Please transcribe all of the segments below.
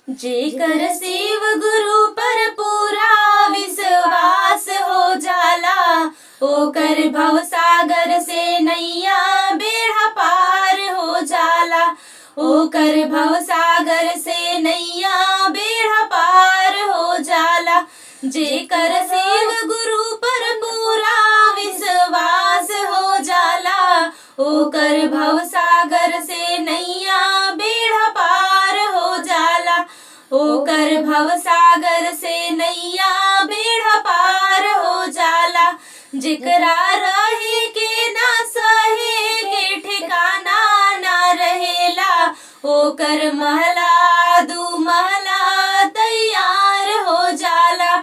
जेकर शिव गुरु पर पूरा विश्वास हो जाला, ओकर भव सागर से नैया बेड़ा पार हो जाला। ओकर भव सागर से नैया बेड़ा पार हो जाला। जेकर शिव गुरु पर पूरा विश्वास हो जाला, ओकर भव सागर से नैया बेड़ा पार हो जाला। ओकर भव सागर से नैया बेड़ा पार हो जाला। जेकरा रहे के ना सहे के ठिकाना ना रहेला, ओकर महला दू महला तैयार हो जाला।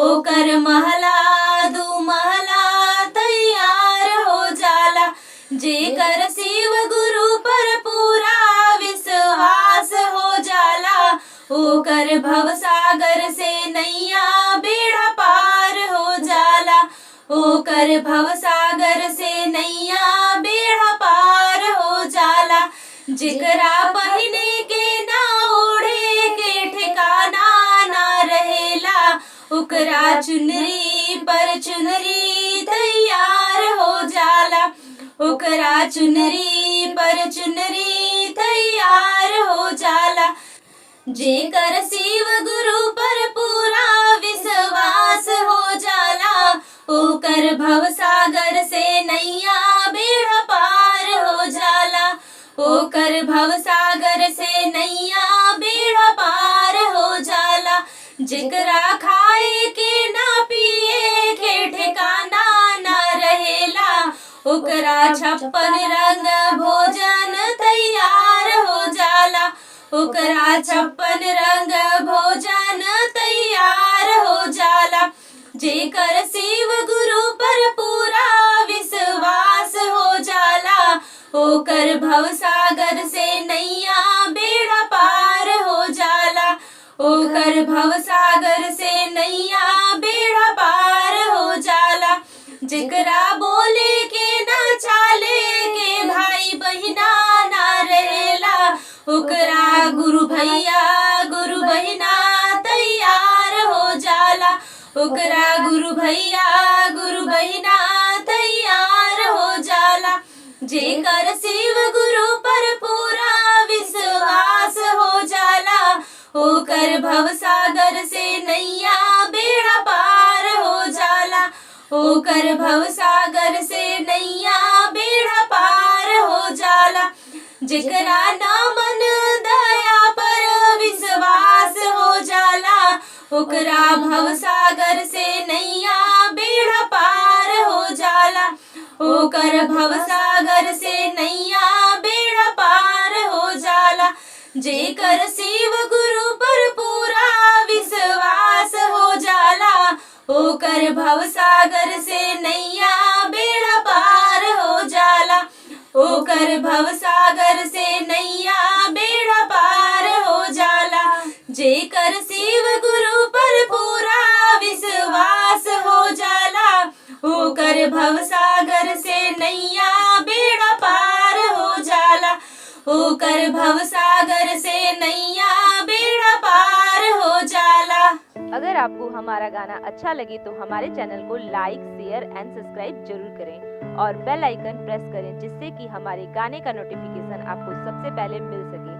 ओकर महला दू महला तैयार हो जाला। जेकर शिव गुरु पर पूरा विश्वास हो जाला, ओकर भव सागर से नैया बेड़ा पार हो जाला। ओकर भव सागर से नैया बेड़ा पार हो जाला। जेकरा पहिने के ना ओढ़े के ठिकाना ना रहेला, ओकरा चुनरी पर चुनरी तैयार हो जाला। ओकरा चुनरी पर चुनरी तैयार हो जाला। जेकर शिव गुरु पर पूरा विश्वास हो जाला, ओकर भव सागर से नैया बेड़ा पार हो जाला। ओकर भव सागर से नैया बेड़ा पार हो जाला। जेकरा खाए के ना पिए के ठिकाना ना रहेला, ओकरा 56 रंग भोजन तैयार हो जाला। ओकरा 56 रंग भोजन तैयार हो जाला। जेकर शिव गुरु पर पूरा विश्वास हो जाला, ओकर भव सागर से नैया बेड़ा पार हो जाला। ओकर भव सागर से नैया बेड़ा पार हो जाला। जेकरा बोले के ना चाले के भाई बहिना ना रहेला, ओकरा गुरु बहिना तैयार हो जाला। ओकरा गुरु बहिना तैयार हो जाला। जेकर शिव गुरु पर पूरा विश्वास हो जाला, ओकर भव सागर से नैया बेड़ा पार हो जाला। ओकर भव सागर से नैया बेड़ा पार हो जाला। जेकरा ना मन दया पर विश्वास हो जाला, ओकरा भव सागर से नैया बेड़ा पार हो जाला। ओकर भव सागर से नैया बेड़ा पार हो जाला। जेकर शिव गुरु पर पूरा विश्वास हो जाला, ओकर भव सागर से नैया बेड़ा पार हो जाला। ओकर भव सागर से नैया बेड़ा पार हो जाला। जेकर शिव गुरु पर पूरा विश्वास हो जाला, ओकर भव सागर से नैया बेड़ा पार हो जाला। ओकर भव सागर से नैया बेड़ा पार हो जाला। अगर आपको हमारा गाना अच्छा लगे तो हमारे चैनल को लाइक, शेयर एंड सब्सक्राइब जरूर करें और बेल आइकन प्रेस करें, जिससे कि हमारे गाने का नोटिफिकेशन आपको सबसे पहले मिल सके।